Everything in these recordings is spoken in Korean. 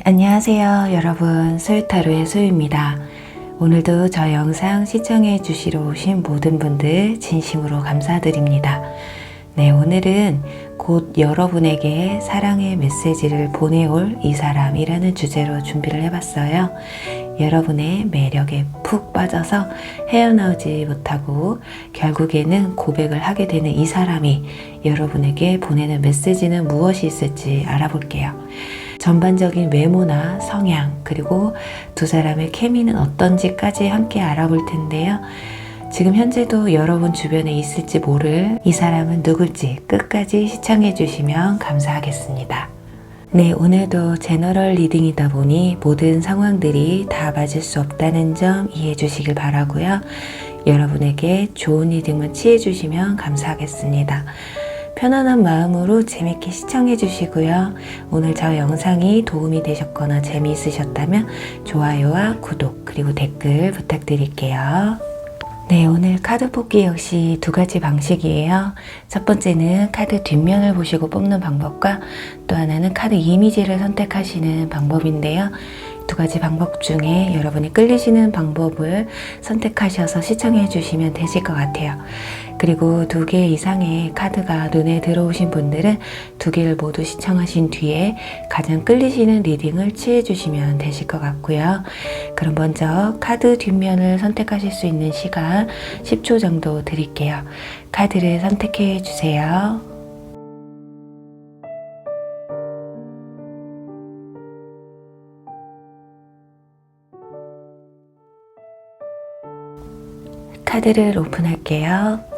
안녕하세요 여러분, 소유타로의 소유입니다. 오늘도 저 영상 시청해 주시러 오신 모든 분들 진심으로 감사드립니다. 오늘은 곧 여러분에게 사랑의 메시지를 보내올 이 사람이라는 주제로 준비를 해봤어요. 여러분의 매력에 푹 빠져서 헤어나오지 못하고 결국에는 고백을 하게 되는 이 사람이 여러분에게 보내는 메시지는 무엇이 있을지 알아볼게요. 전반적인 외모나 성향, 그리고 두 사람의 케미는 어떤지까지 함께 알아볼 텐데요. 지금 현재도 여러분 주변에 있을지 모를 이 사람은 누굴지 끝까지 시청해 주시면 감사하겠습니다. 오늘도 제너럴 리딩이다 보니 모든 상황들이 다 맞을 수 없다는 점 이해해 주시길 바라고요. 여러분에게 좋은 리딩만 취해 주시면 감사하겠습니다. 편안한 마음으로 재밌게 시청해 주시고요. 오늘 저 영상이 도움이 되셨거나 재미있으셨다면 좋아요와 구독 그리고 댓글 부탁드릴게요. 오늘 카드 뽑기 역시 두 가지 방식이에요. 첫 번째는 카드 뒷면을 보시고 뽑는 방법과 또 하나는 카드 이미지를 선택하시는 방법인데요. 두 가지 방법 중에 여러분이 끌리시는 방법을 선택하셔서 시청해 주시면 되실 것 같아요. 그리고 2개 이상의 카드가 눈에 들어오신 분들은 2개를 모두 시청하신 뒤에 가장 끌리시는 리딩을 취해 주시면 되실 것 같고요. 그럼 먼저 카드 뒷면을 선택하실 수 있는 시간 10초 정도 드릴게요. 카드를 선택해 주세요. 카드를 오픈할게요.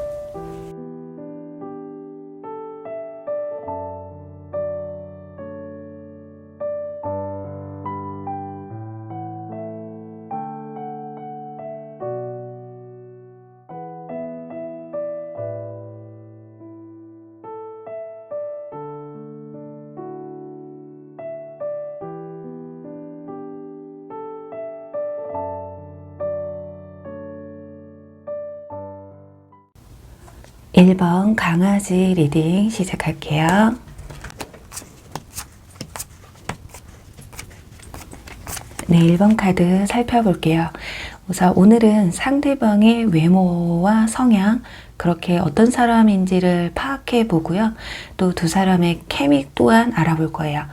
(1번) 강아지 리딩 시작할게요. 1번 카드 살펴볼게요. 우선 오늘은 상대방의 외모와 성향, 그렇게 어떤 사람인지를 파악해 보고요. 또 두 사람의 케미 또한 알아볼 거예요.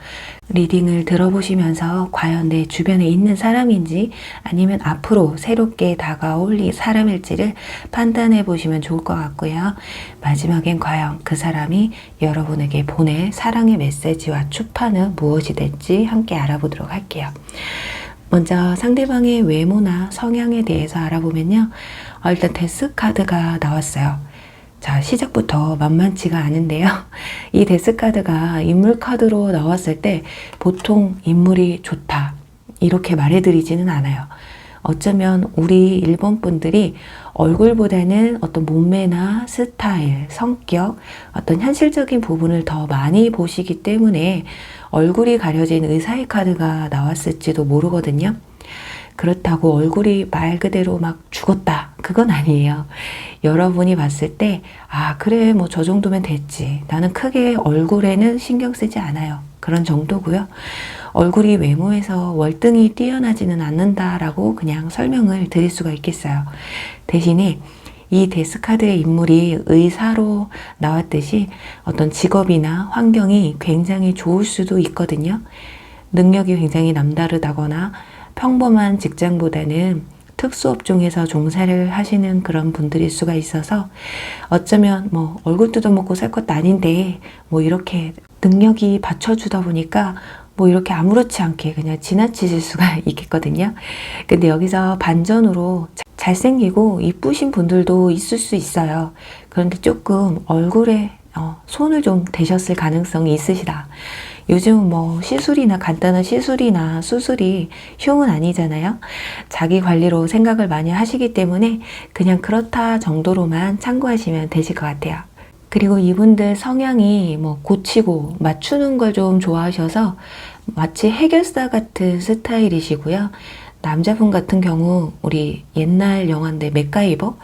리딩을 들어보시면서 과연 내 주변에 있는 사람인지 아니면 앞으로 새롭게 다가올 이 사람일지를 판단해 보시면 좋을 것 같고요. 마지막엔 과연 그 사람이 여러분에게 보낼 사랑의 메시지와 추파는 무엇이 될지 함께 알아보도록 할게요. 먼저 상대방의 외모나 성향에 대해서 알아보면요. 일단 데스 카드가 나왔어요. 자, 시작부터 만만치가 않은데요. 이 데스 카드가 인물 카드로 나왔을 때 보통 인물이 좋다 이렇게 말해드리지는 않아요. 어쩌면 우리 일본 분들이 얼굴보다는 어떤 몸매나 스타일, 성격, 어떤 현실적인 부분을 더 많이 보시기 때문에 얼굴이 가려진 의사의 카드가 나왔을지도 모르거든요. 그렇다고 얼굴이 말 그대로 막 죽었다, 그건 아니에요. 여러분이 봤을 때 그래 뭐 저 정도면 됐지, 나는 크게 얼굴에는 신경 쓰지 않아요, 그런 정도고요. 얼굴이 외모에서 월등히 뛰어나지는 않는다라고 그냥 설명을 드릴 수가 있겠어요. 대신에 이 데스카드의 인물이 의사로 나왔듯이 어떤 직업이나 환경이 굉장히 좋을 수도 있거든요. 능력이 굉장히 남다르다거나 평범한 직장보다는 특수업종에서 종사를 하시는 그런 분들일 수가 있어서 어쩌면 뭐 얼굴 뜯어먹고 살 것도 아닌데 뭐 이렇게 능력이 받쳐주다 보니까 뭐 이렇게 아무렇지 않게 그냥 지나치실 수가 있겠거든요. 근데 여기서 반전으로 잘생기고 이쁘신 분들도 있을 수 있어요. 그런데 조금 얼굴에 손을 좀 대셨을 가능성이 있으시다. 요즘 뭐 시술이나 간단한 시술이나 수술이 흉은 아니잖아요. 자기 관리로 생각을 많이 하시기 때문에 그냥 그렇다 정도로만 참고하시면 되실 것 같아요. 그리고 이분들 성향이 뭐 고치고 맞추는 걸 좀 좋아하셔서 마치 해결사 같은 스타일이시고요. 남자분 같은 경우 우리 옛날 영화인데 맥가이버?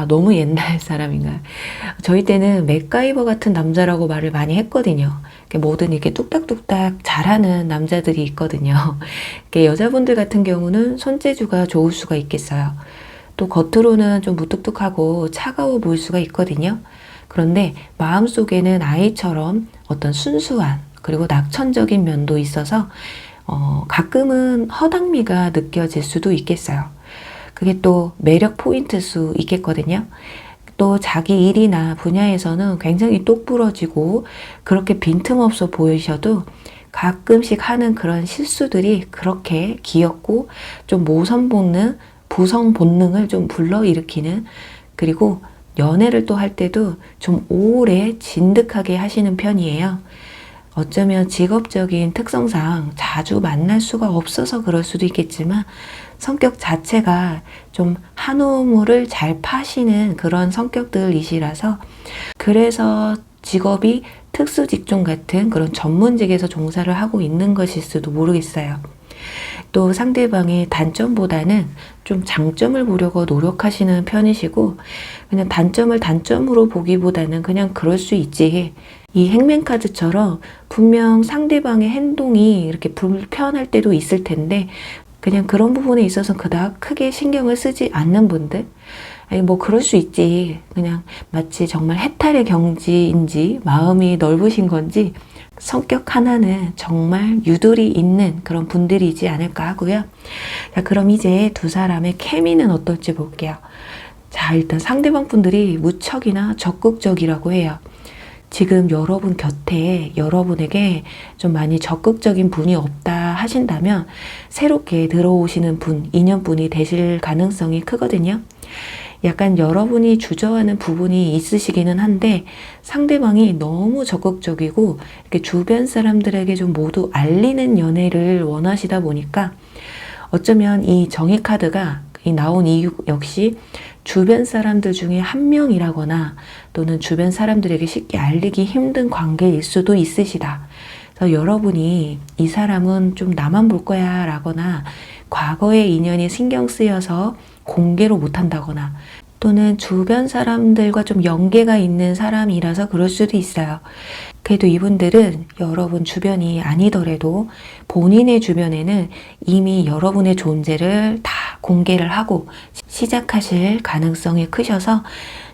너무 옛날 사람인가요? 저희 때는 맥가이버 같은 남자라고 말을 많이 했거든요. 뭐든 이렇게 뚝딱뚝딱 잘하는 남자들이 있거든요. 여자분들 같은 경우는 손재주가 좋을 수가 있겠어요. 또 겉으로는 좀 무뚝뚝하고 차가워 보일 수가 있거든요. 그런데 마음속에는 아이처럼 어떤 순수한 그리고 낙천적인 면도 있어서 가끔은 허당미가 느껴질 수도 있겠어요. 그게 또 매력 포인트일 수 있겠거든요. 또 자기 일이나 분야에서는 굉장히 똑부러지고 그렇게 빈틈없어 보이셔도 가끔씩 하는 그런 실수들이 그렇게 귀엽고 좀 모성 본능, 부성 본능을 좀 불러일으키는, 그리고 연애를 또 할 때도 좀 오래 진득하게 하시는 편이에요. 어쩌면 직업적인 특성상 자주 만날 수가 없어서 그럴 수도 있겠지만 성격 자체가 좀 한우물을 잘 파시는 그런 성격들이시라서, 그래서 직업이 특수 직종 같은 그런 전문직에서 종사를 하고 있는 것일 수도 모르겠어요. 또 상대방의 단점보다는 좀 장점을 보려고 노력하시는 편이시고, 그냥 단점을 단점으로 보기보다는 그냥 그럴 수 있지, 이 행맨카드처럼 분명 상대방의 행동이 이렇게 불편할 때도 있을 텐데 그냥 그런 부분에 있어서 그닥 크게 신경을 쓰지 않는 분들, 아니 뭐 그럴 수 있지, 그냥 마치 정말 해탈의 경지인지 마음이 넓으신 건지 성격 하나는 정말 유도리 있는 그런 분들이지 않을까 하고요. 자, 그럼 이제 두 사람의 케미는 어떨지 볼게요. 자, 일단 상대방 분들이 무척이나 적극적이라고 해요. 지금 여러분 곁에 여러분에게 좀 많이 적극적인 분이 없다 하신다면 새롭게 들어오시는 분, 인연분이 되실 가능성이 크거든요. 약간 여러분이 주저하는 부분이 있으시기는 한데 상대방이 너무 적극적이고 이렇게 주변 사람들에게 좀 모두 알리는 연애를 원하시다 보니까 어쩌면 이 정의 카드가 나온 이유 역시 주변 사람들 중에 한 명이라거나 또는 주변 사람들에게 쉽게 알리기 힘든 관계일 수도 있으시다. 그래서 여러분이 이 사람은 좀 나만 볼 거야 라거나 과거의 인연이 신경 쓰여서 공개로 못한다거나 또는 주변 사람들과 좀 연계가 있는 사람이라서 그럴 수도 있어요. 그래도 이분들은 여러분 주변이 아니더라도 본인의 주변에는 이미 여러분의 존재를 다 공개를 하고 시작하실 가능성이 크셔서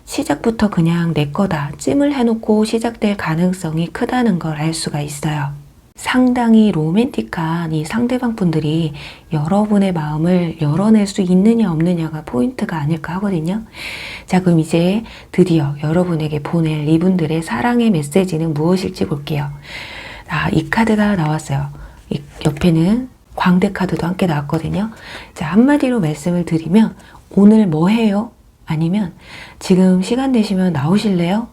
시작부터 그냥 내 거다 찜을 해놓고 시작될 가능성이 크다는 걸 알 수가 있어요. 상당히 로맨틱한 이 상대방 분들이 여러분의 마음을 열어낼 수 있느냐 없느냐가 포인트가 아닐까 하거든요. 자, 그럼 이제 드디어 여러분에게 보낼 이분들의 사랑의 메시지는 무엇일지 볼게요. 아, 이 카드가 나왔어요. 이 옆에는 광대 카드도 함께 나왔거든요. 자, 한마디로 말씀을 드리면 오늘 뭐 해요? 아니면 지금 시간 되시면 나오실래요?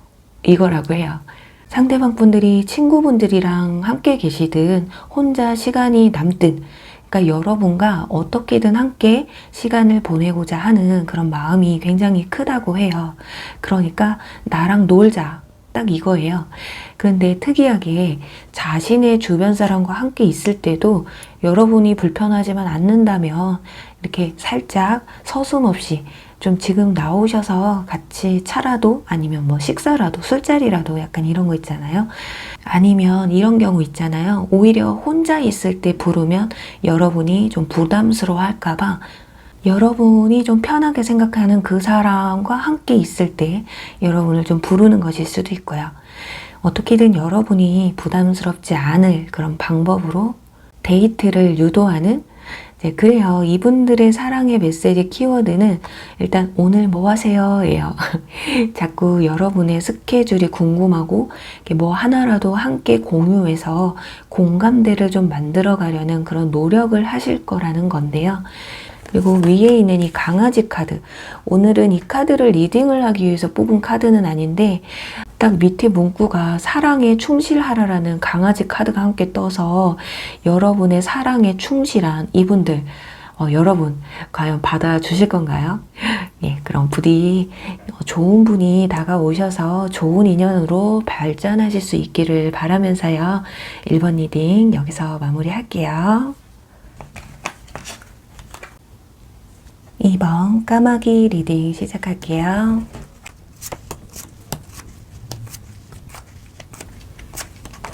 이거라고 해요. 상대방 분들이 친구분들이랑 함께 계시든 혼자 시간이 남든, 그러니까 여러분과 어떻게든 함께 시간을 보내고자 하는 그런 마음이 굉장히 크다고 해요. 그러니까 나랑 놀자, 딱 이거예요. 그런데 특이하게 자신의 주변 사람과 함께 있을 때도 여러분이 불편하지만 않는다면 이렇게 살짝 서슴없이 좀 지금 나오셔서 같이 차라도 아니면 뭐 식사라도 술자리라도 약간 이런 거 있잖아요. 아니면 이런 경우 있잖아요. 오히려 혼자 있을 때 부르면 여러분이 좀 부담스러워 할까봐 여러분이 좀 편하게 생각하는 그 사람과 함께 있을 때 여러분을 좀 부르는 것일 수도 있고요. 어떻게든 여러분이 부담스럽지 않을 그런 방법으로 데이트를 유도하는, 네, 그래요. 이분들의 사랑의 메시지 키워드는 일단 오늘 뭐 하세요? 예요. 자꾸 여러분의 스케줄이 궁금하고 뭐 하나라도 함께 공유해서 공감대를 좀 만들어 가려는 그런 노력을 하실 거라는 건데요. 그리고 위에 있는 이 강아지 카드, 오늘은 이 카드를 리딩을 하기 위해서 뽑은 카드는 아닌데 딱 밑에 문구가 사랑에 충실하라라는 강아지 카드가 함께 떠서 여러분의 사랑에 충실한 이분들, 여러분 과연 받아주실 건가요? 예, 그럼 부디 좋은 분이 다가오셔서 좋은 인연으로 발전하실 수 있기를 바라면서요. 1번 리딩 여기서 마무리할게요. 2번 까마귀 리딩 시작할게요.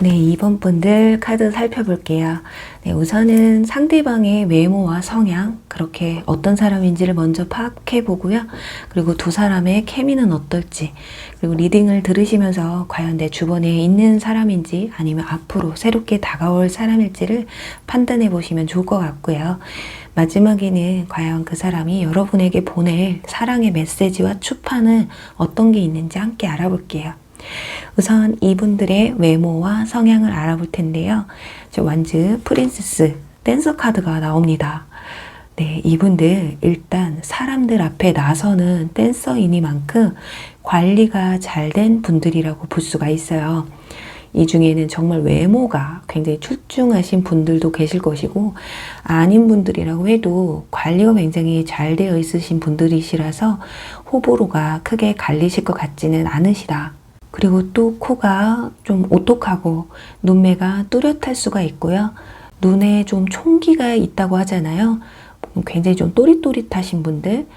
네, 2번 분들 카드 살펴볼게요. 네, 우선은 상대방의 외모와 성향, 그렇게 어떤 사람인지를 먼저 파악해 보고요. 그리고 두 사람의 케미는 어떨지, 그리고 리딩을 들으시면서 과연 내 주변에 있는 사람인지 아니면 앞으로 새롭게 다가올 사람일지를 판단해 보시면 좋을 것 같고요. 마지막에는 과연 그 사람이 여러분에게 보낼 사랑의 메시지와 추파는 어떤 게 있는지 함께 알아볼게요. 우선 이분들의 외모와 성향을 알아볼 텐데요. 완즈, 프린세스, 댄서 카드가 나옵니다. 네, 이분들 일단 사람들 앞에 나서는 댄서이니만큼 관리가 잘 된 분들이라고 볼 수가 있어요. 이 중에는 정말 외모가 굉장히 출중하신 분들도 계실 것이고 아닌 분들이라고 해도 관리가 굉장히 잘 되어 있으신 분들이시라서 호불호가 크게 갈리실 것 같지는 않으시다. 그리고 또 코가 좀 오똑하고 눈매가 뚜렷할 수가 있고요. 눈에 좀 총기가 있다고 하잖아요. 굉장히 좀 또릿또릿하신 분들.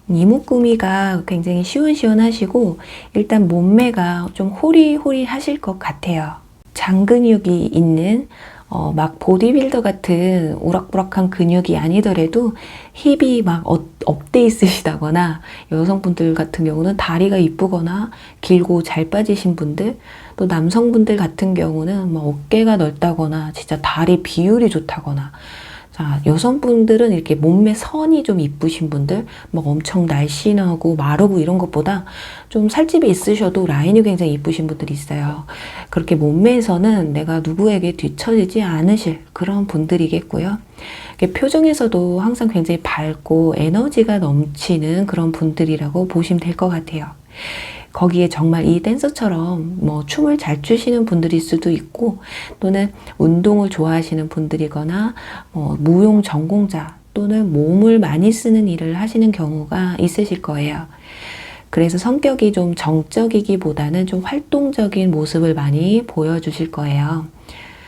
이목구미가 굉장히 시원시원하시고 일단 몸매가 좀 호리호리하실 것 같아요. 장근육이 있는 막 보디빌더 같은 우락부락한 근육이 아니더라도 힙이 막 업돼 있으시다거나 여성분들 같은 경우는 다리가 이쁘거나 길고 잘 빠지신 분들, 또 남성분들 같은 경우는 막 어깨가 넓다거나 진짜 다리 비율이 좋다거나, 자, 여성분들은 이렇게 몸매 선이 좀 이쁘신 분들, 막 엄청 날씬하고 마르고 이런 것보다 좀 살집이 있으셔도 라인이 굉장히 이쁘신 분들이 있어요. 그렇게 몸매에서는 내가 누구에게 뒤처지지 않으실 그런 분들이겠고요. 표정에서도 항상 굉장히 밝고 에너지가 넘치는 그런 분들이라고 보시면 될 것 같아요. 거기에 정말 이 댄서처럼 뭐 춤을 잘 추시는 분들일 수도 있고 또는 운동을 좋아하시는 분들이거나 무용 전공자 또는 몸을 많이 쓰는 일을 하시는 경우가 있으실 거예요. 그래서 성격이 좀 정적이기보다는 좀 활동적인 모습을 많이 보여주실 거예요.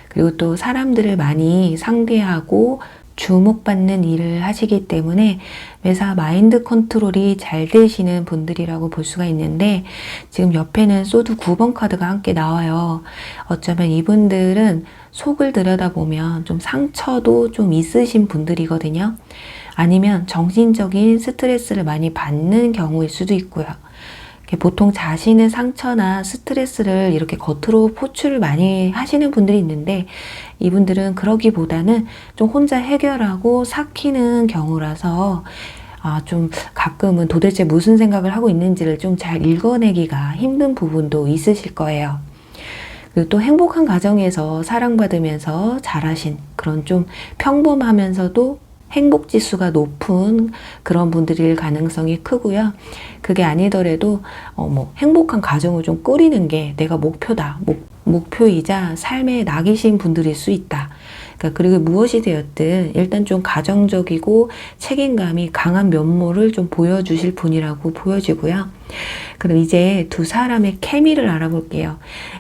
그리고 또 사람들을 많이 상대하고 주목받는 일을 하시기 때문에 매사 마인드 컨트롤이 잘 되시는 분들이라고 볼 수가 있는데 지금 옆에는 소드 9번 카드가 함께 나와요. 어쩌면 이분들은 속을 들여다보면 좀 상처도 좀 있으신 분들이거든요. 아니면 정신적인 스트레스를 많이 받는 경우일 수도 있고요. 보통 자신의 상처나 스트레스를 이렇게 겉으로 포출을 많이 하시는 분들이 있는데 이분들은 그러기보다는 좀 혼자 해결하고 삭히는 경우라서 좀 가끔은 도대체 무슨 생각을 하고 있는지를 좀 잘 읽어내기가 힘든 부분도 있으실 거예요. 그리고 또 행복한 가정에서 사랑받으면서 자라신 그런 좀 평범하면서도 행복 지수가 높은 그런 분들일 가능성이 크고요. 그게 아니더라도 뭐 행복한 가정을 좀 꾸리는 게 내가 목표다. 목표이자 삶의 낙이신 분들일 수 있다. 그러니까 그리고 무엇이 되었든 일단 좀 가정적이고 책임감이 강한 면모를 좀 보여주실 분이라고 보여지고요. 그럼 이제 두 사람의 케미를 알아볼게요.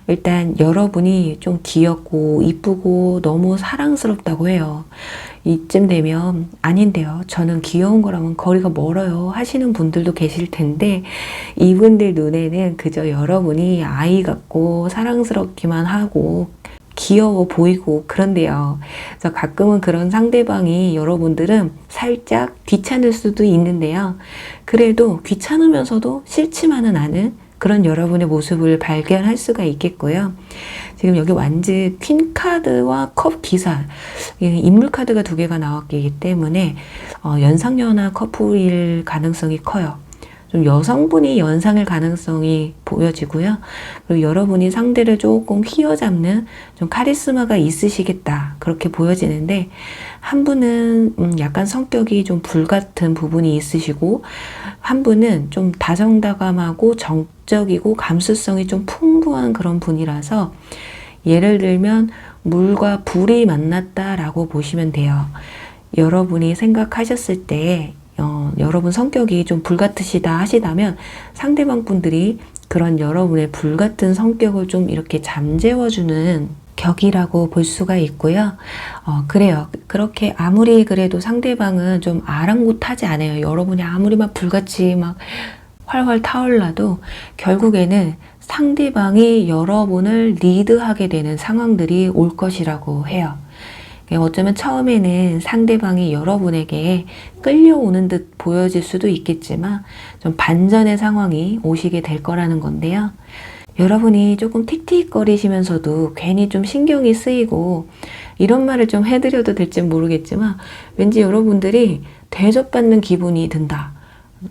일단 여러분이 좀 귀엽고 이쁘고 너무 사랑스럽다고 해요. 이쯤 되면 아닌데요. 저는 귀여운 거랑은 거리가 멀어요 하시는 분들도 계실 텐데 이분들 눈에는 그저 여러분이 아이 같고 사랑스럽기만 하고 귀여워 보이고 그런데요. 그래서 가끔은 그런 상대방이 여러분들은 살짝 귀찮을 수도 있는데요. 그래도 귀찮으면서도 싫지만은 않은 그런 여러분의 모습을 발견할 수가 있겠고요. 지금 여기 완즈 퀸 카드와 컵 기사 인물 카드가 두 개가 나왔기 때문에 연상연하 커플일 가능성이 커요. 좀 여성분이 연상일 가능성이 보여지고요. 그리고 여러분이 상대를 조금 휘어잡는 좀 카리스마가 있으시겠다 그렇게 보여지는데 한 분은 약간 성격이 좀 불같은 부분이 있으시고 한 분은 좀 다정다감하고 정적이고 감수성이 좀 풍부한 그런 분이라서 예를 들면 물과 불이 만났다라고 보시면 돼요. 여러분이 생각하셨을 때 여러분 성격이 좀 불같으시다 하시다면 상대방 분들이 그런 여러분의 불같은 성격을 좀 이렇게 잠재워주는 격이라고 볼 수가 있고요. 그래요. 그렇게 아무리 그래도 상대방은 좀 아랑곳하지 않아요. 여러분이 아무리 막 불같이 막 활활 타올라도 결국에는 상대방이 여러분을 리드하게 되는 상황들이 올 것이라고 해요. 어쩌면 처음에는 상대방이 여러분에게 끌려오는 듯 보여질 수도 있겠지만 좀 반전의 상황이 오시게 될 거라는 건데요. 여러분이 조금 틱틱거리시면서도 괜히 좀 신경이 쓰이고, 이런 말을 좀 해드려도 될지 모르겠지만 왠지 여러분들이 대접받는 기분이 든다.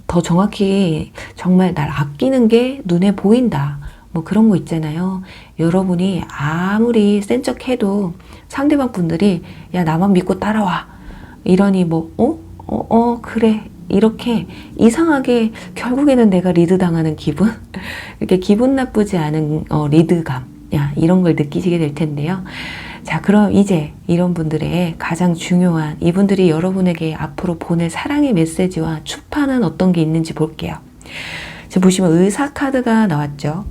더 정확히 정말 날 아끼는 게 눈에 보인다. 뭐 그런 거 있잖아요. 여러분이 아무리 센 척해도 상대방 분들이 야, 나만 믿고 따라와. 이러니 그래. 이렇게 이상하게 결국에는 내가 리드 당하는 기분? 이렇게 기분 나쁘지 않은 리드감. 이런 걸 느끼시게 될 텐데요. 자, 그럼 이제 이런 분들의 가장 중요한, 이분들이 여러분에게 앞으로 보낼 사랑의 메시지와 추파는 어떤 게 있는지 볼게요. 지금 보시면 의사 카드가 나왔죠.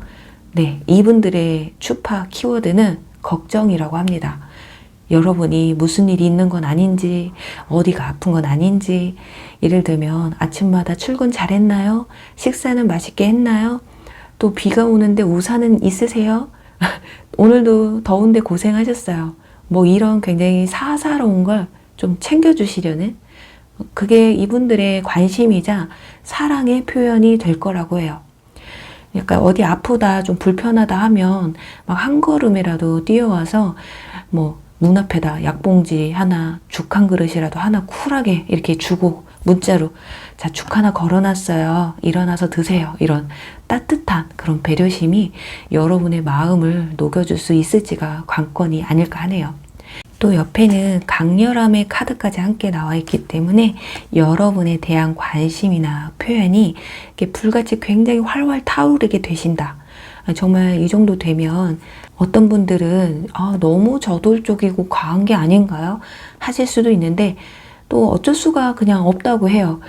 네, 이분들의 추파 키워드는 걱정이라고 합니다. 여러분이 무슨 일이 있는 건 아닌지, 어디가 아픈 건 아닌지, 예를 들면 아침마다 출근 잘했나요? 식사는 맛있게 했나요? 또 비가 오는데 우산은 있으세요? 오늘도 더운데 고생하셨어요. 뭐 이런 굉장히 사사로운 걸 좀 챙겨주시려는, 그게 이분들의 관심이자 사랑의 표현이 될 거라고 해요. 약간 어디 아프다, 좀 불편하다 하면 막 한 걸음이라도 뛰어와서 문 앞에다 약봉지 하나, 죽 한 그릇이라도 하나 쿨하게 이렇게 주고 문자로, 자, 죽 하나 걸어놨어요. 일어나서 드세요. 이런 따뜻한 그런 배려심이 여러분의 마음을 녹여줄 수 있을지가 관건이 아닐까 하네요. 또 옆에는 강렬함의 카드까지 함께 나와 있기 때문에 여러분에 대한 관심이나 표현이 이렇게 불같이 굉장히 활활 타오르게 되신다. 정말 이 정도 되면 어떤 분들은 너무 저돌적이고 과한 게 아닌가요? 하실 수도 있는데, 또 어쩔 수가 그냥 없다고 해요.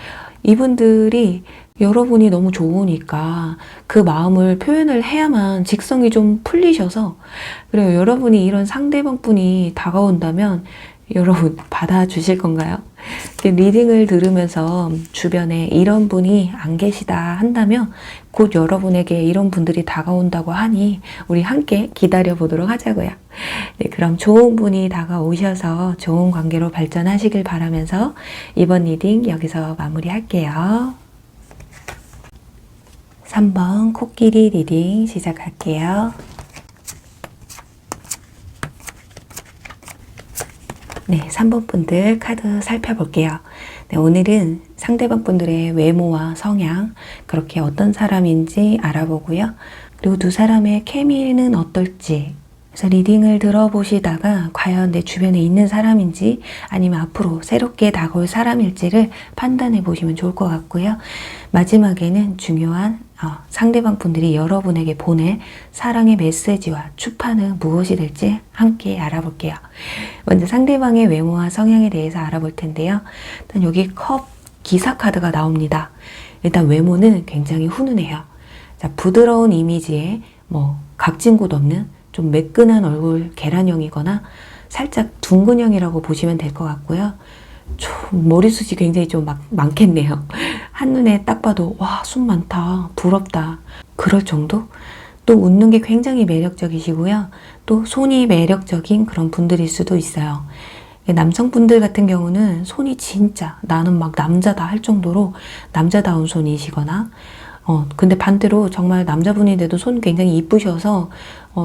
이분들이 여러분이 너무 좋으니까 그 마음을 표현을 해야만 직성이 좀 풀리셔서, 그래요. 여러분이 이런 상대방 분이 다가온다면 여러분 받아주실 건가요? 리딩을 들으면서 주변에 이런 분이 안 계시다 한다면 곧 여러분에게 이런 분들이 다가온다고 하니 우리 함께 기다려 보도록 하자고요. 네, 그럼 좋은 분이 다가오셔서 좋은 관계로 발전하시길 바라면서 이번 리딩 여기서 마무리할게요. 3번 코끼리 리딩 시작할게요. 네, 3번 분들 카드 살펴볼게요. 네, 오늘은 상대방 분들의 외모와 성향, 그렇게 어떤 사람인지 알아보고요. 그리고 두 사람의 케미는 어떨지, 그래서 리딩을 들어보시다가 과연 내 주변에 있는 사람인지 아니면 앞으로 새롭게 다가올 사람일지를 판단해 보시면 좋을 것 같고요. 마지막에는 중요한 상대방 분들이 여러분에게 보낼 사랑의 메시지와 추파는 무엇이 될지 함께 알아볼게요. 먼저 상대방의 외모와 성향에 대해서 알아볼 텐데요. 일단 여기 컵 기사 카드가 나옵니다. 일단 외모는 굉장히 훈훈해요. 자, 부드러운 이미지에 각진 곳 없는 좀 매끈한 얼굴 계란형이거나 살짝 둥근형이라고 보시면 될 것 같고요. 좀 머리숱이 굉장히 좀 많겠네요. 한눈에 딱 봐도 와, 숱 많다, 부럽다, 그럴 정도? 또 웃는 게 굉장히 매력적이시고요. 또 손이 매력적인 그런 분들일 수도 있어요. 남성분들 같은 경우는 손이 진짜 나는 막 남자다 할 정도로 남자다운 손이시거나, 근데 반대로 정말 남자분인데도 손 굉장히 이쁘셔서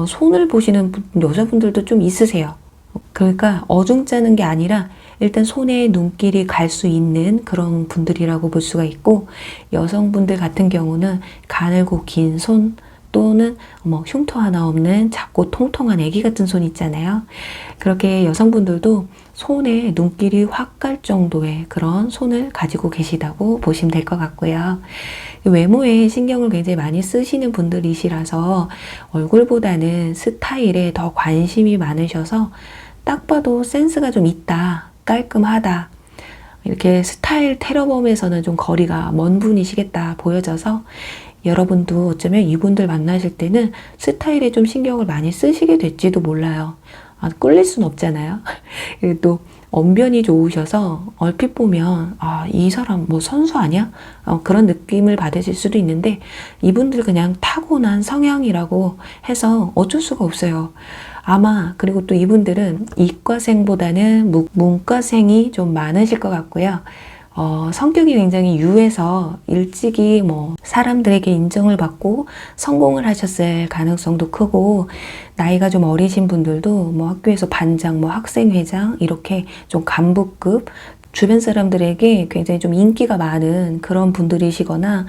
손을 보시는 여자분들도 좀 있으세요. 그러니까 어중짜는 게 아니라 일단 손에 눈길이 갈 수 있는 그런 분들이라고 볼 수가 있고, 여성분들 같은 경우는 가늘고 긴 손, 또는 흉터 하나 없는 작고 통통한 애기 같은 손 있잖아요. 그렇게 여성분들도 손에 눈길이 확 갈 정도의 그런 손을 가지고 계시다고 보시면 될 것 같고요. 외모에 신경을 굉장히 많이 쓰시는 분들이시라서 얼굴보다는 스타일에 더 관심이 많으셔서 딱 봐도 센스가 좀 있다, 깔끔하다, 이렇게 스타일 테러범에서는 좀 거리가 먼 분이시겠다 보여져서 여러분도 어쩌면 이분들 만나실 때는 스타일에 좀 신경을 많이 쓰시게 될지도 몰라요. 꿀릴 순 없잖아요. 또 언변이 좋으셔서 얼핏 보면 아, 이 사람 뭐 선수 아니야? 그런 느낌을 받으실 수도 있는데 이분들 그냥 타고난 성향이라고 해서 어쩔 수가 없어요. 아마 그리고 또 이분들은 이과생보다는 문과생이 좀 많으실 것 같고요. 성격이 굉장히 유해서 일찍이 뭐 사람들에게 인정을 받고 성공을 하셨을 가능성도 크고, 나이가 좀 어리신 분들도 뭐 학교에서 반장, 뭐 학생회장 이렇게 좀 간부급 주변 사람들에게 굉장히 좀 인기가 많은 그런 분들이시거나,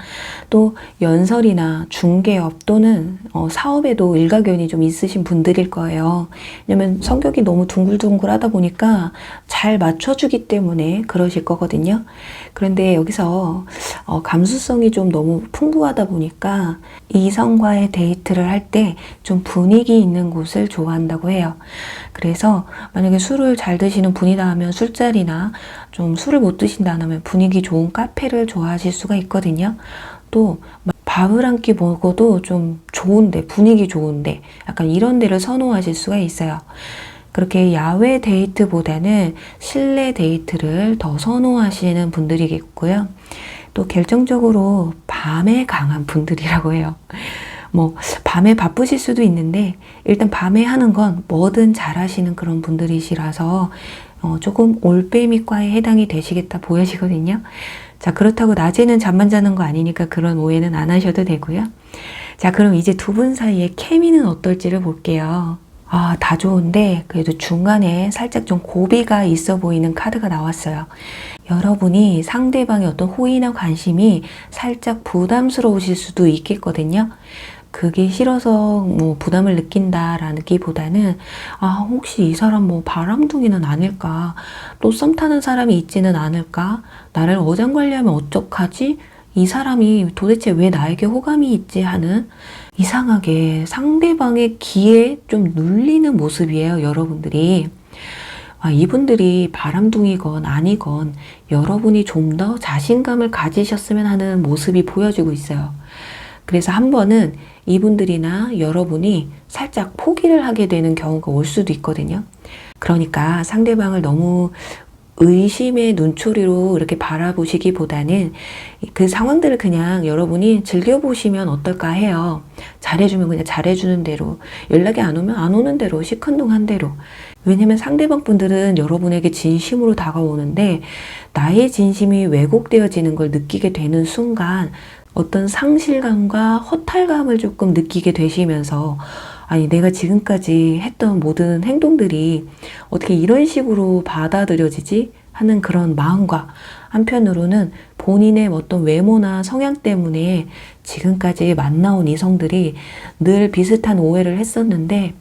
또 연설이나 중개업 또는 사업에도 일가견이 좀 있으신 분들일 거예요. 왜냐면 성격이 너무 둥글둥글하다 보니까 잘 맞춰주기 때문에 그러실 거거든요. 그런데 여기서 감수성이 좀 너무 풍부하다 보니까 이성과의 데이트를 할 때 좀 분위기 있는 곳을 좋아한다고 해요. 그래서 만약에 술을 잘 드시는 분이다 하면 술자리나, 좀 술을 못 드신다 하면 분위기 좋은 카페를 좋아하실 수가 있거든요. 또 밥을 한 끼 먹어도 좀 좋은데, 분위기 좋은데 약간 이런 데를 선호하실 수가 있어요. 그렇게 야외 데이트보다는 실내 데이트를 더 선호하시는 분들이겠고요. 또 결정적으로 밤에 강한 분들이라고 해요. 뭐 밤에 바쁘실 수도 있는데 일단 밤에 하는 건 뭐든 잘하시는 그런 분들이시라서 조금 올빼미과에 해당이 되시겠다 보여지거든요. 자, 그렇다고 낮에는 잠만 자는 거 아니니까 그런 오해는 안 하셔도 되고요. 자, 그럼 이제 두 분 사이의 케미는 어떨지를 볼게요. 다 좋은데 그래도 중간에 살짝 좀 고비가 있어 보이는 카드가 나왔어요. 여러분이 상대방의 어떤 호의나 관심이 살짝 부담스러우실 수도 있겠거든요. 그게 싫어서 뭐 부담을 느낀다라기보다는 혹시 이 사람 뭐 바람둥이는 아닐까? 또 썸 타는 사람이 있지는 않을까? 나를 어장관리하면 어떡하지? 이 사람이 도대체 왜 나에게 호감이 있지? 하는, 이상하게 상대방의 기에 좀 눌리는 모습이에요, 여러분들이. 이분들이 바람둥이건 아니건 여러분이 좀 더 자신감을 가지셨으면 하는 모습이 보여지고 있어요. 그래서 한 번은 이분들이나 여러분이 살짝 포기를 하게 되는 경우가 올 수도 있거든요. 그러니까 상대방을 너무 의심의 눈초리로 이렇게 바라보시기보다는 그 상황들을 그냥 여러분이 즐겨보시면 어떨까 해요. 잘해주면 그냥 잘해주는 대로, 연락이 안 오면 안 오는 대로, 시큰둥한 대로. 왜냐면 상대방 분들은 여러분에게 진심으로 다가오는데 나의 진심이 왜곡되어지는 걸 느끼게 되는 순간 어떤 상실감과 허탈감을 조금 느끼게 되시면서, 아니 내가 지금까지 했던 모든 행동들이 어떻게 이런 식으로 받아들여지지? 하는 그런 마음과, 한편으로는 본인의 어떤 외모나 성향 때문에 지금까지 만나온 이성들이 늘 비슷한 오해를 했었는데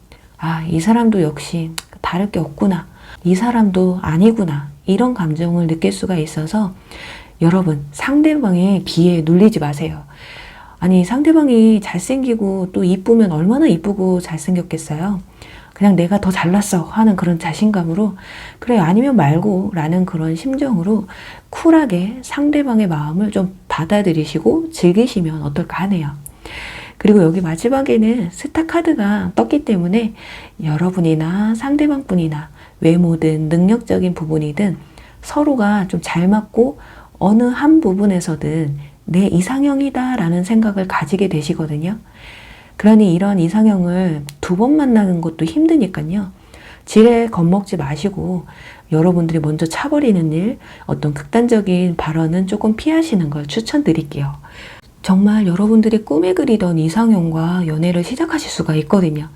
이 사람도 역시 다를 게 없구나, 이 사람도 아니구나, 이런 감정을 느낄 수가 있어서 여러분 상대방의 기에 눌리지 마세요. 아니 상대방이 잘생기고 또 이쁘면 얼마나 이쁘고 잘생겼겠어요. 그냥 내가 더 잘났어 하는 그런 자신감으로, 그래 아니면 말고 라는 그런 심정으로 쿨하게 상대방의 마음을 좀 받아들이시고 즐기시면 어떨까 하네요. 그리고 여기 마지막에는 스타 카드가 떴기 때문에 여러분이나 상대방 분이나 외모든 능력적인 부분이든 서로가 좀 잘 맞고 어느 한 부분에서든 내 이상형이다 라는 생각을 가지게 되시거든요. 그러니 이런 이상형을 두 번 만나는 것도 힘드니까요. 지레 겁먹지 마시고 여러분들이 먼저 차버리는 일, 어떤 극단적인 발언은 조금 피하시는 걸 추천드릴게요. 정말 여러분들이 꿈에 그리던 이상형과 연애를 시작하실 수가 있거든요.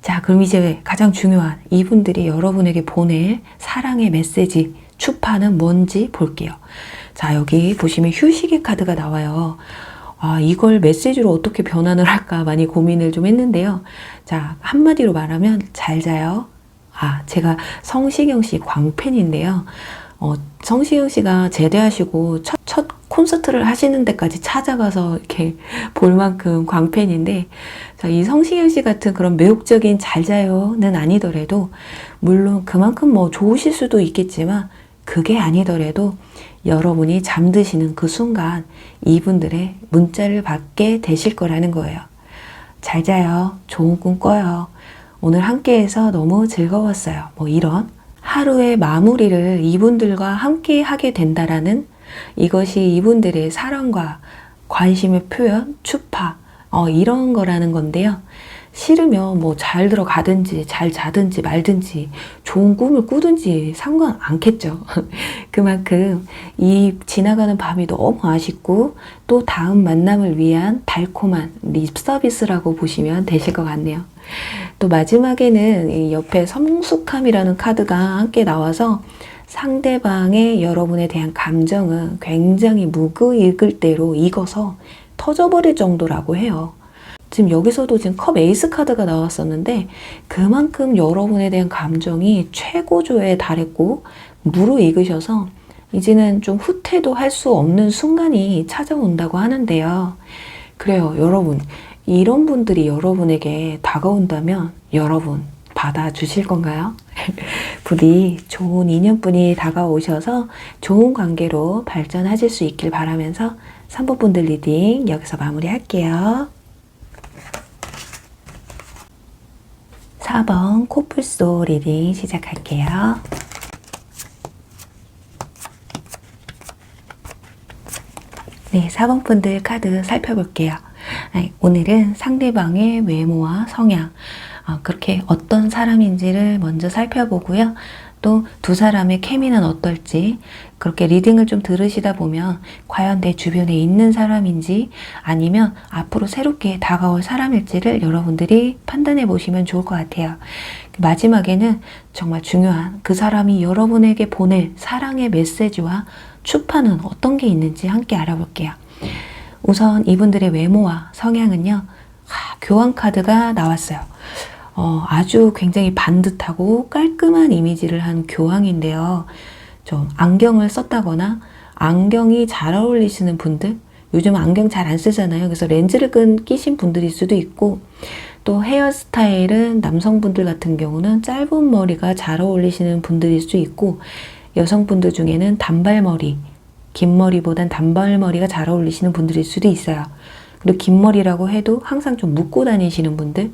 자, 그럼 이제 가장 중요한 이분들이 여러분에게 보낼 사랑의 메시지, 추파는 뭔지 볼게요. 자, 여기 보시면 휴식의 카드가 나와요. 이걸 메시지로 어떻게 변환을 할까 많이 고민을 좀 했는데요. 자, 한마디로 말하면 잘 자요. 제가 성시경 씨 광팬인데요. 성시경 씨가 제대하시고 첫 콘서트를 하시는 데까지 찾아가서 이렇게 볼 만큼 광팬인데, 자, 이 성시경 씨 같은 그런 매혹적인 잘 자요는 아니더라도, 물론 그만큼 뭐 좋으실 수도 있겠지만 그게 아니더라도 여러분이 잠드시는 그 순간 이분들의 문자를 받게 되실 거라는 거예요. 잘 자요. 좋은 꿈 꿔요. 오늘 함께해서 너무 즐거웠어요. 뭐 이런 하루의 마무리를 이분들과 함께 하게 된다라는, 이것이 이분들의 사랑과 관심의 표현, 추파, 이런 거라는 건데요. 싫으면 뭐 잘 들어가든지 잘 자든지 말든지 좋은 꿈을 꾸든지 상관 않겠죠. 그만큼 이 지나가는 밤이 너무 아쉽고 또 다음 만남을 위한 달콤한 립 서비스라고 보시면 되실 것 같네요. 또 마지막에는 이 옆에 성숙함이라는 카드가 함께 나와서 상대방의 여러분에 대한 감정은 굉장히 무그익을 대로 익어서 터져버릴 정도라고 해요. 지금 여기서도 지금 컵 에이스 카드가 나왔었는데 그만큼 여러분에 대한 감정이 최고조에 달했고 무르익으셔서 이제는 좀 후퇴도 할 수 없는 순간이 찾아온다고 하는데요. 그래요, 여러분. 이런 분들이 여러분에게 다가온다면 여러분 받아주실 건가요? 부디 좋은 인연분이 다가오셔서 좋은 관계로 발전하실 수 있길 바라면서 3번 분들 리딩 여기서 마무리할게요. 4번 코뿔소 리딩 시작할게요. 네, 4번 분들 카드 살펴볼게요. 오늘은 상대방의 외모와 성향, 그렇게 어떤 사람인지를 먼저 살펴보고요. 또 두 사람의 케미는 어떨지, 그렇게 리딩을 좀 들으시다 보면 과연 내 주변에 있는 사람인지 아니면 앞으로 새롭게 다가올 사람일지를 여러분들이 판단해 보시면 좋을 것 같아요. 마지막에는 정말 중요한 그 사람이 여러분에게 보낼 사랑의 메시지와 추파는 어떤 게 있는지 함께 알아볼게요. 우선 이분들의 외모와 성향은요, 교황 카드가 나왔어요. 아주 굉장히 반듯하고 깔끔한 이미지를 한 교황인데요. 좀 안경을 썼다거나 안경이 잘 어울리시는 분들, 요즘 안경 잘 안 쓰잖아요. 그래서 렌즈를 끼신 분들일 수도 있고, 또 헤어스타일은 남성분들 같은 경우는 짧은 머리가 잘 어울리시는 분들일 수 있고, 여성분들 중에는 단발머리, 긴 머리보단 단발머리가 잘 어울리시는 분들일 수도 있어요. 그리고 긴 머리라고 해도 항상 좀 묶고 다니시는 분들,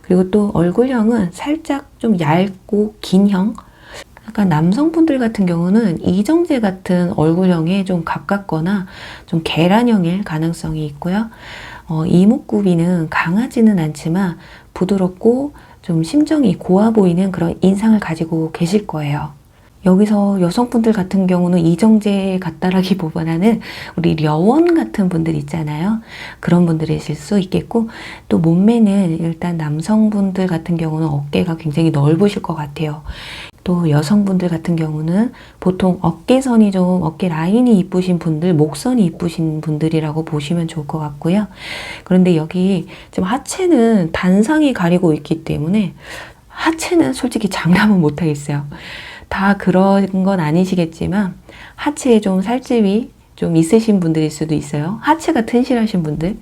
그리고 또 얼굴형은 살짝 좀 얇고 긴 형, 약간 남성분들 같은 경우는 이정재 같은 얼굴형에 좀 가깝거나 좀 계란형일 가능성이 있고요. 이목구비는 강하지는 않지만 부드럽고 좀 심정이 고와 보이는 그런 인상을 가지고 계실 거예요. 여기서 여성분들 같은 경우는 이정재 같다라기보다는 우리 려원 같은 분들 있잖아요. 그런 분들이실 수 있겠고, 또 몸매는 일단 남성분들 같은 경우는 어깨가 굉장히 넓으실 것 같아요. 또 여성분들 같은 경우는 보통 어깨선이 좀, 어깨 라인이 이쁘신 분들, 목선이 이쁘신 분들이라고 보시면 좋을 것 같고요. 그런데 여기 지금 하체는 단상이 가리고 있기 때문에 하체는 솔직히 장담은 못하겠어요. 다 그런 건 아니시겠지만 하체에 좀 살집이 좀 있으신 분들일 수도 있어요. 하체가 튼실하신 분들.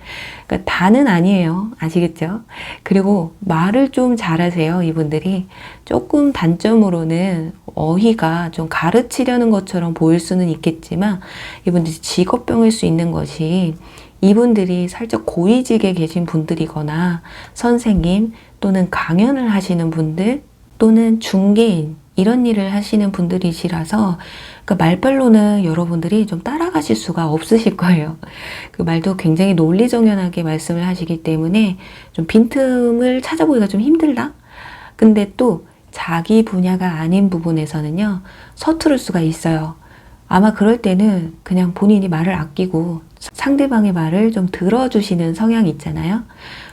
그러니까 다는 아니에요. 아시겠죠? 그리고 말을 좀 잘하세요. 이분들이. 조금 단점으로는 어휘가 좀 가르치려는 것처럼 보일 수는 있겠지만 이분들이 직업병일 수 있는 것이 이분들이 살짝 고위직에 계신 분들이거나 선생님 또는 강연을 하시는 분들 또는 중개인 이런 일을 하시는 분들이시라서 그러니까 말빨로는 여러분들이 좀 따라가실 수가 없으실 거예요. 그 말도 굉장히 논리정연하게 말씀을 하시기 때문에 좀 빈틈을 찾아보기가 좀 힘들다? 근데 또 자기 분야가 아닌 부분에서는요, 서투를 수가 있어요. 아마 그럴 때는 그냥 본인이 말을 아끼고 상대방의 말을 좀 들어주시는 성향이 있잖아요.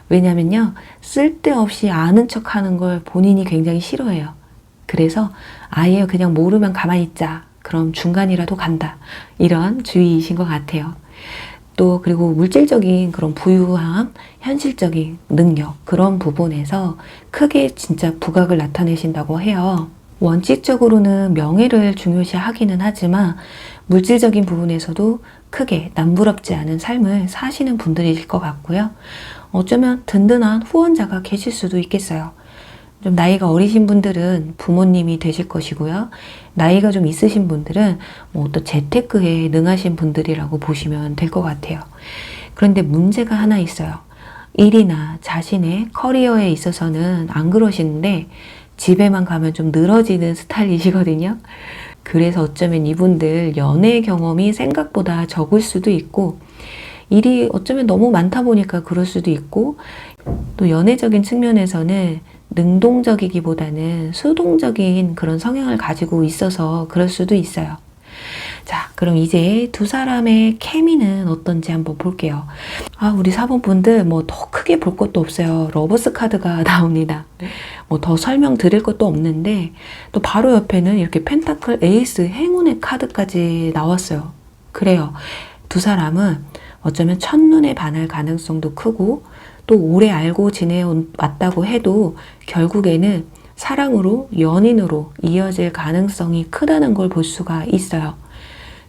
왜냐면요, 쓸데없이 아는 척 하는 걸 본인이 굉장히 싫어해요. 그래서 아예 그냥 모르면 가만히 있자. 그럼 중간이라도 간다. 이런 주의이신 것 같아요. 또 그리고 물질적인 그런 부유함, 현실적인 능력 그런 부분에서 크게 진짜 부각을 나타내신다고 해요. 원칙적으로는 명예를 중요시하기는 하지만 물질적인 부분에서도 크게 남부럽지 않은 삶을 사시는 분들이실 것 같고요. 어쩌면 든든한 후원자가 계실 수도 있겠어요. 좀 나이가 어리신 분들은 부모님이 되실 것이고요. 나이가 좀 있으신 분들은 뭐 또 재테크에 능하신 분들이라고 보시면 될 것 같아요. 그런데 문제가 하나 있어요. 일이나 자신의 커리어에 있어서는 안 그러시는데 집에만 가면 좀 늘어지는 스타일이시거든요. 그래서 어쩌면 이분들 연애 경험이 생각보다 적을 수도 있고, 일이 어쩌면 너무 많다 보니까 그럴 수도 있고, 또 연애적인 측면에서는 능동적이기보다는 수동적인 그런 성향을 가지고 있어서 그럴 수도 있어요. 자, 그럼 이제 두 사람의 케미는 어떤지 한번 볼게요. 우리 4번 분들 뭐 더 크게 볼 것도 없어요. 러버스 카드가 나옵니다. 뭐 더 설명드릴 것도 없는데, 또 바로 옆에는 이렇게 펜타클 에이스 행운의 카드까지 나왔어요. 그래요. 두 사람은 어쩌면 첫눈에 반할 가능성도 크고, 또 오래 알고 지내왔다고 해도 결국에는 사랑으로, 연인으로 이어질 가능성이 크다는 걸 볼 수가 있어요.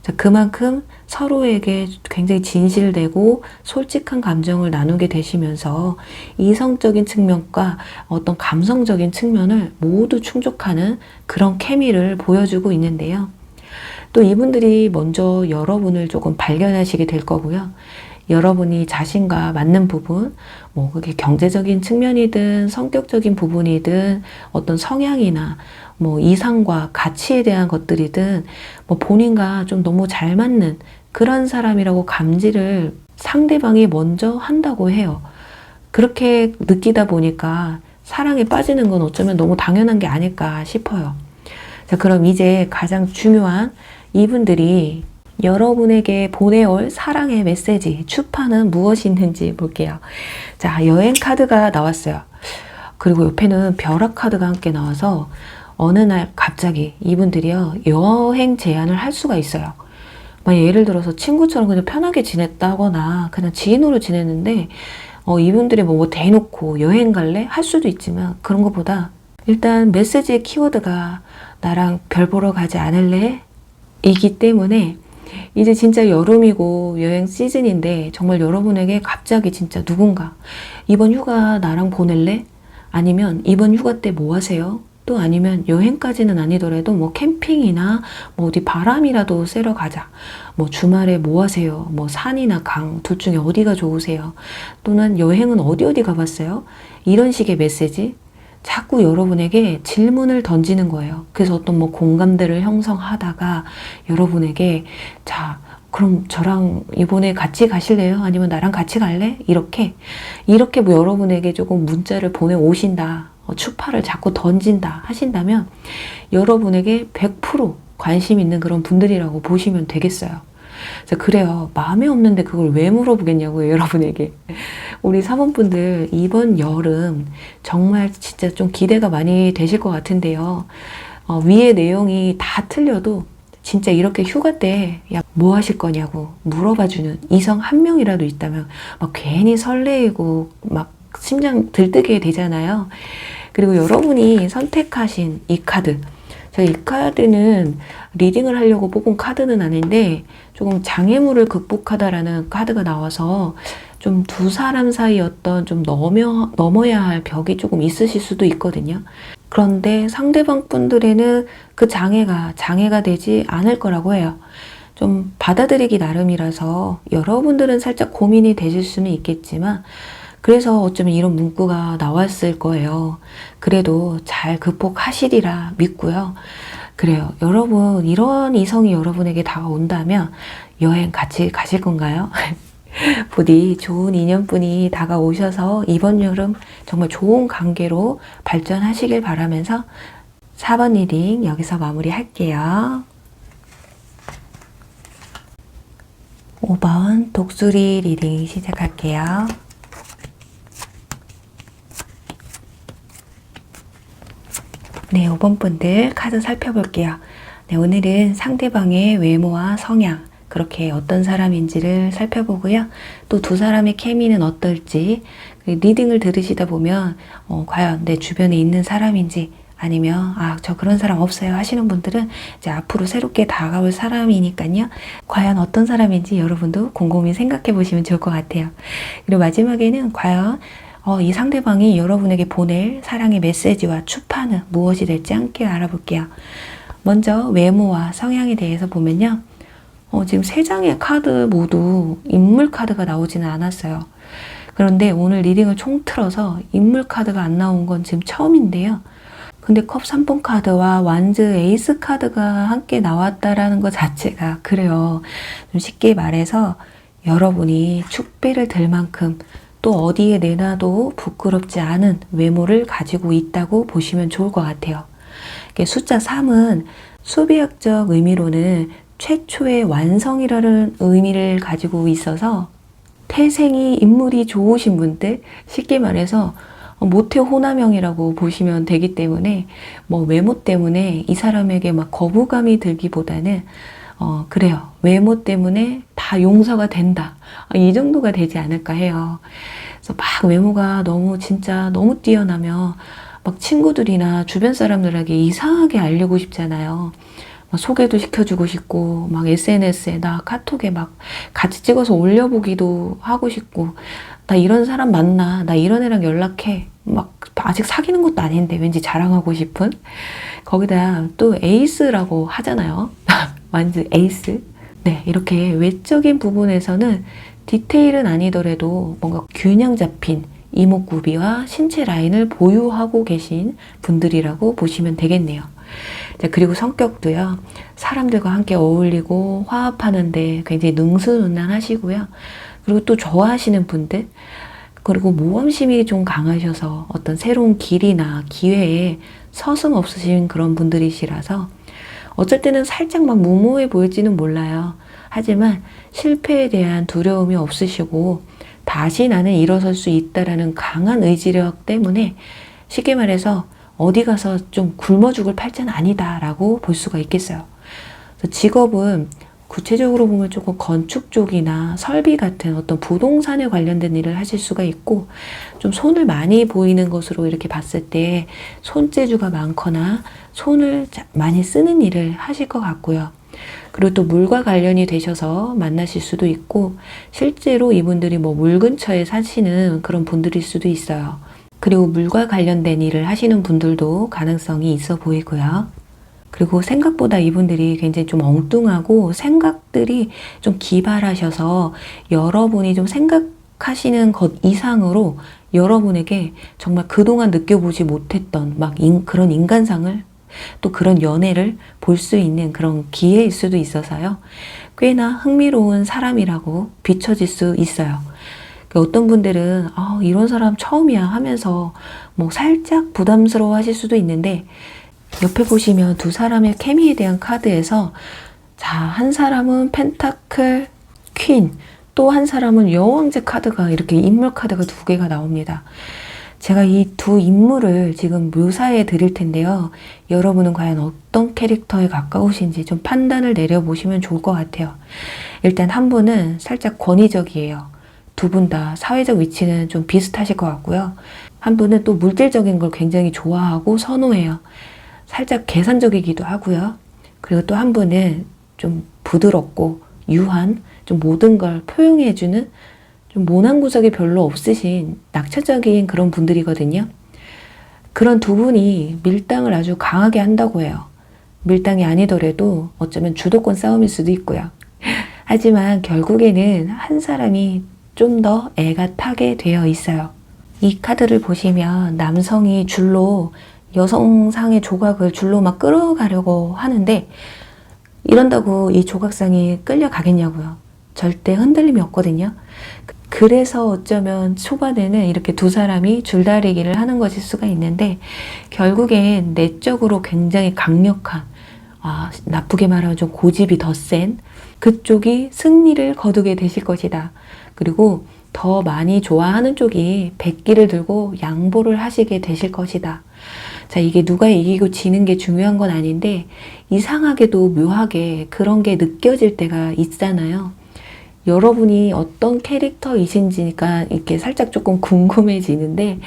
자, 그만큼 서로에게 굉장히 진실되고 솔직한 감정을 나누게 되시면서 이성적인 측면과 어떤 감성적인 측면을 모두 충족하는 그런 케미를 보여주고 있는데요. 또 이분들이 먼저 여러분을 조금 발견하시게 될 거고요. 여러분이 자신과 맞는 부분, 뭐 그게 경제적인 측면이든 성격적인 부분이든 어떤 성향이나 뭐 이상과 가치에 대한 것들이든 뭐 본인과 좀 너무 잘 맞는 그런 사람이라고 감지를 상대방이 먼저 한다고 해요. 그렇게 느끼다 보니까 사랑에 빠지는 건 어쩌면 너무 당연한 게 아닐까 싶어요. 자, 그럼 이제 가장 중요한 이분들이 여러분에게 보내올 사랑의 메시지, 추파는 무엇이 있는지 볼게요. 자, 여행 카드가 나왔어요. 그리고 옆에는 벼락 카드가 함께 나와서 어느 날 갑자기 이분들이요, 여행 제안을 할 수가 있어요. 예를 들어서 친구처럼 그냥 편하게 지냈다거나 그냥 지인으로 지냈는데 이분들이 뭐 대놓고 여행 갈래? 할 수도 있지만 그런 것보다 일단 메시지의 키워드가 나랑 별 보러 가지 않을래? 이기 때문에 이제 진짜 여름이고 여행 시즌인데 정말 여러분에게 갑자기 진짜 누군가 이번 휴가 나랑 보낼래? 아니면 이번 휴가 때 뭐 하세요? 또 아니면 여행까지는 아니더라도 뭐 캠핑이나 뭐 어디 바람이라도 쐬러 가자. 뭐 주말에 뭐 하세요? 뭐 산이나 강 둘 중에 어디가 좋으세요? 또는 여행은 어디 가봤어요? 이런 식의 메시지. 자꾸 여러분에게 질문을 던지는 거예요. 그래서 어떤 뭐 공감대를 형성하다가 여러분에게 자, 그럼 저랑 이번에 같이 가실래요? 아니면 나랑 같이 갈래? 이렇게 뭐 여러분에게 조금 문자를 보내오신다. 추파를 자꾸 던진다 하신다면 여러분에게 100% 관심 있는 그런 분들이라고 보시면 되겠어요. 자, 그래요. 마음에 없는데 그걸 왜 물어보겠냐고요, 여러분에게. 우리 사모분들 이번 여름 정말 진짜 좀 기대가 많이 되실 것 같은데요. 위의 내용이 다 틀려도 진짜 이렇게 휴가 때 야, 뭐 하실 거냐고 물어봐주는 이성 한 명이라도 있다면 막 괜히 설레이고 막 심장 들뜨게 되잖아요. 그리고 여러분이 선택하신 이 카드, 제가 이 카드는 리딩을 하려고 뽑은 카드는 아닌데 조금 장애물을 극복하다라는 카드가 나와서 좀 두 사람 사이 어떤 좀 넘어야 할 벽이 조금 있으실 수도 있거든요. 그런데 상대방 분들에는 그 장애가 되지 않을 거라고 해요. 좀 받아들이기 나름이라서 여러분들은 살짝 고민이 되실 수는 있겠지만 그래서 어쩌면 이런 문구가 나왔을 거예요. 그래도 잘 극복하시리라 믿고요. 그래요. 여러분, 이런 이성이 여러분에게 다가온다면 여행 같이 가실 건가요? 부디 좋은 인연분이 다가오셔서 이번 여름 정말 좋은 관계로 발전하시길 바라면서 4번 리딩 여기서 마무리할게요. 5번 독수리 리딩 시작할게요. 네, 5번 분들 카드 살펴볼게요. 네, 오늘은 상대방의 외모와 성향, 그렇게 어떤 사람인지를 살펴보고요. 또 두 사람의 케미는 어떨지, 리딩을 들으시다 보면 과연 내 주변에 있는 사람인지 아니면 저 그런 사람 없어요 하시는 분들은 이제 앞으로 새롭게 다가올 사람이니까요. 과연 어떤 사람인지 여러분도 곰곰이 생각해 보시면 좋을 것 같아요. 그리고 마지막에는 과연 이 상대방이 여러분에게 보낼 사랑의 메시지와 추파는 무엇이 될지 함께 알아볼게요. 먼저 외모와 성향에 대해서 보면요. 지금 3장의 카드 모두 인물 카드가 나오지는 않았어요. 그런데 오늘 리딩을 총틀어서 인물 카드가 안 나온 건 지금 처음인데요. 근데 컵 3번 카드와 완즈 에이스 카드가 함께 나왔다라는 것 자체가 그래요. 좀 쉽게 말해서 여러분이 축배를 들 만큼 또 어디에 내놔도 부끄럽지 않은 외모를 가지고 있다고 보시면 좋을 것 같아요. 숫자 3은 수비학적 의미로는 최초의 완성이라는 의미를 가지고 있어서 태생이 인물이 좋으신 분들, 쉽게 말해서 모태 호남형이라고 보시면 되기 때문에 뭐 외모 때문에 이 사람에게 막 거부감이 들기보다는 그래요. 외모 때문에 다 용서가 된다. 이 정도가 되지 않을까 해요. 그래서 막 외모가 진짜 너무 뛰어나면 막 친구들이나 주변 사람들에게 이상하게 알리고 싶잖아요. 막 소개도 시켜주고 싶고, 막 SNS에나 카톡에 막 같이 찍어서 올려보기도 하고 싶고, 나 이런 사람 만나, 나 이런 애랑 연락해. 막 아직 사귀는 것도 아닌데 왠지 자랑하고 싶은? 거기다 또 에이스라고 하잖아요. 완전 에이스. 네, 이렇게 외적인 부분에서는 디테일은 아니더라도 뭔가 균형 잡힌 이목구비와 신체 라인을 보유하고 계신 분들이라고 보시면 되겠네요. 자, 그리고 성격도요. 사람들과 함께 어울리고 화합하는데 굉장히 능수능란하시고요. 그리고 또 좋아하시는 분들, 그리고 모험심이 좀 강하셔서 어떤 새로운 길이나 기회에 서슴없으신 그런 분들이시라서 어쩔 때는 살짝 막 무모해 보일지는 몰라요. 하지만 실패에 대한 두려움이 없으시고 다시 나는 일어설 수 있다라는 강한 의지력 때문에 쉽게 말해서 어디 가서 좀 굶어 죽을 팔자는 아니다라고 볼 수가 있겠어요. 직업은 구체적으로 보면 조금 건축 쪽이나 설비 같은 어떤 부동산에 관련된 일을 하실 수가 있고, 좀 손을 많이 보이는 것으로 이렇게 봤을 때 손재주가 많거나 손을 많이 쓰는 일을 하실 것 같고요. 그리고 또 물과 관련이 되셔서 만나실 수도 있고, 실제로 이분들이 뭐 물 근처에 사시는 그런 분들일 수도 있어요. 그리고 물과 관련된 일을 하시는 분들도 가능성이 있어 보이고요. 그리고 생각보다 이분들이 굉장히 좀 엉뚱하고 생각들이 좀 기발하셔서 여러분이 좀 생각하시는 것 이상으로 여러분에게 정말 그동안 느껴보지 못했던 그런 인간상을 또 그런 연애를 볼 수 있는 그런 기회일 수도 있어서요. 꽤나 흥미로운 사람이라고 비춰질 수 있어요. 어떤 분들은 이런 사람 처음이야 하면서 뭐 살짝 부담스러워 하실 수도 있는데, 옆에 보시면 두 사람의 케미에 대한 카드에서 한 사람은 펜타클 퀸, 또 한 사람은 여왕제 카드가 이렇게 인물 카드가 두 개가 나옵니다. 제가 이 두 인물을 지금 묘사해 드릴 텐데요. 여러분은 과연 어떤 캐릭터에 가까우신지 좀 판단을 내려보시면 좋을 것 같아요. 일단 한 분은 살짝 권위적이에요. 두 분 다 사회적 위치는 좀 비슷하실 것 같고요. 한 분은 또 물질적인 걸 굉장히 좋아하고 선호해요. 살짝 계산적이기도 하고요. 그리고 또 한 분은 좀 부드럽고 유한, 좀 모든 걸 표현해주는 좀 모난 구석이 별로 없으신 낙천적인 그런 분들이거든요. 그런 두 분이 밀당을 아주 강하게 한다고 해요. 밀당이 아니더라도 어쩌면 주도권 싸움일 수도 있고요. 하지만 결국에는 한 사람이 좀 더 애가 타게 되어 있어요. 이 카드를 보시면 남성이 줄로 여성상의 조각을 줄로 막 끌어가려고 하는데, 이런다고 이 조각상이 끌려가겠냐고요. 절대 흔들림이 없거든요. 그래서 어쩌면 초반에는 이렇게 두 사람이 줄다리기를 하는 것일 수가 있는데, 결국엔 내적으로 굉장히 강력한, 나쁘게 말하면 좀 고집이 더 센 그쪽이 승리를 거두게 되실 것이다. 그리고 더 많이 좋아하는 쪽이 백기를 들고 양보를 하시게 되실 것이다. 자, 이게 누가 이기고 지는 게 중요한 건 아닌데, 이상하게도 묘하게 그런 게 느껴질 때가 있잖아요. 여러분이 어떤 캐릭터이신지가 이렇게 살짝 조금 궁금해지는데,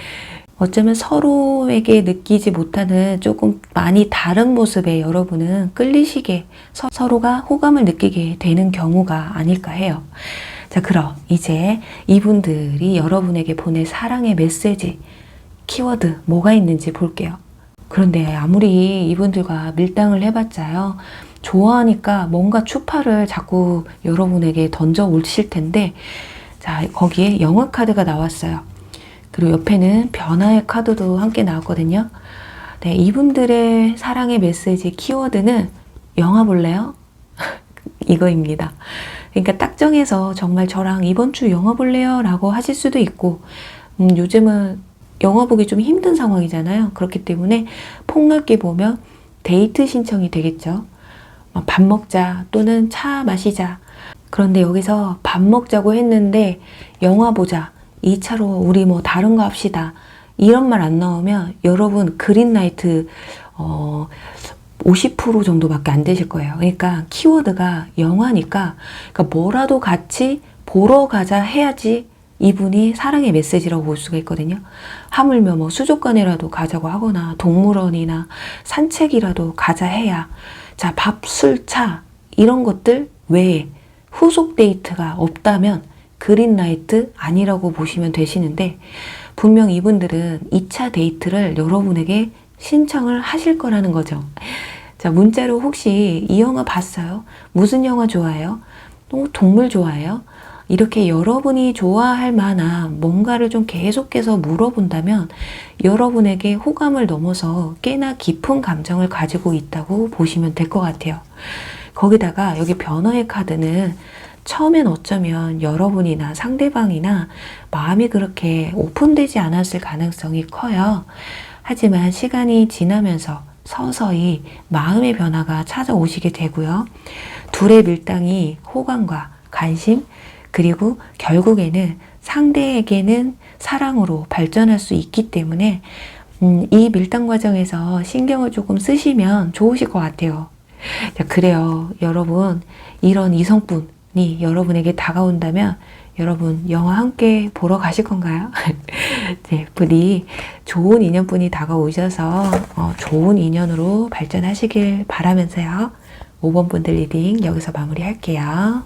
어쩌면 서로에게 느끼지 못하는 조금 많이 다른 모습에 여러분은 끌리시게, 서로가 호감을 느끼게 되는 경우가 아닐까 해요. 자, 그럼 이제 이분들이 여러분에게 보낼 사랑의 메시지, 키워드 뭐가 있는지 볼게요. 그런데 아무리 이분들과 밀당을 해봤자요, 좋아하니까 뭔가 추파를 자꾸 여러분에게 던져 오실 텐데, 자, 거기에 영화 카드가 나왔어요. 그리고 옆에는 변화의 카드도 함께 나왔거든요. 네, 이분들의 사랑의 메시지 키워드는 영화 볼래요? 이거입니다. 그러니까 딱 정해서 정말 저랑 이번 주 영화 볼래요? 라고 하실 수도 있고, 요즘은 영화 보기 좀 힘든 상황이잖아요. 그렇기 때문에 폭넓게 보면 데이트 신청이 되겠죠. 밥 먹자 또는 차 마시자. 그런데 여기서 밥 먹자고 했는데 영화 보자. 2차로 우리 뭐 다른 거 합시다. 이런 말 안 나오면 여러분 그린라이트 50% 정도밖에 안 되실 거예요. 그러니까 키워드가 영화니까 그러니까 뭐라도 같이 보러 가자 해야지 이분이 사랑의 메시지라고 볼 수가 있거든요. 하물며 뭐 수족관이라도 가자고 하거나 동물원이나 산책이라도 가자 해야 자, 밥, 술, 차 이런 것들 외에 후속 데이트가 없다면 그린라이트 아니라고 보시면 되시는데 분명 이분들은 2차 데이트를 여러분에게 신청을 하실 거라는 거죠. 자, 문자로 혹시 이 영화 봤어요? 무슨 영화 좋아해요? 동물 좋아해요? 이렇게 여러분이 좋아할 만한 뭔가를 좀 계속해서 물어본다면 여러분에게 호감을 넘어서 꽤나 깊은 감정을 가지고 있다고 보시면 될 것 같아요. 거기다가 여기 변화의 카드는 처음엔 어쩌면 여러분이나 상대방이나 마음이 그렇게 오픈되지 않았을 가능성이 커요. 하지만 시간이 지나면서 서서히 마음의 변화가 찾아오시게 되고요. 둘의 밀당이 호감과 관심, 그리고 결국에는 상대에게는 사랑으로 발전할 수 있기 때문에 이 밀당 과정에서 신경을 조금 쓰시면 좋으실 것 같아요. 자, 그래요. 여러분, 이런 이성분이 여러분에게 다가온다면 여러분 영화 함께 보러 가실 건가요? 네, 부디 좋은 인연분이 다가오셔서 좋은 인연으로 발전하시길 바라면서요. 5번 분들 리딩 여기서 마무리할게요.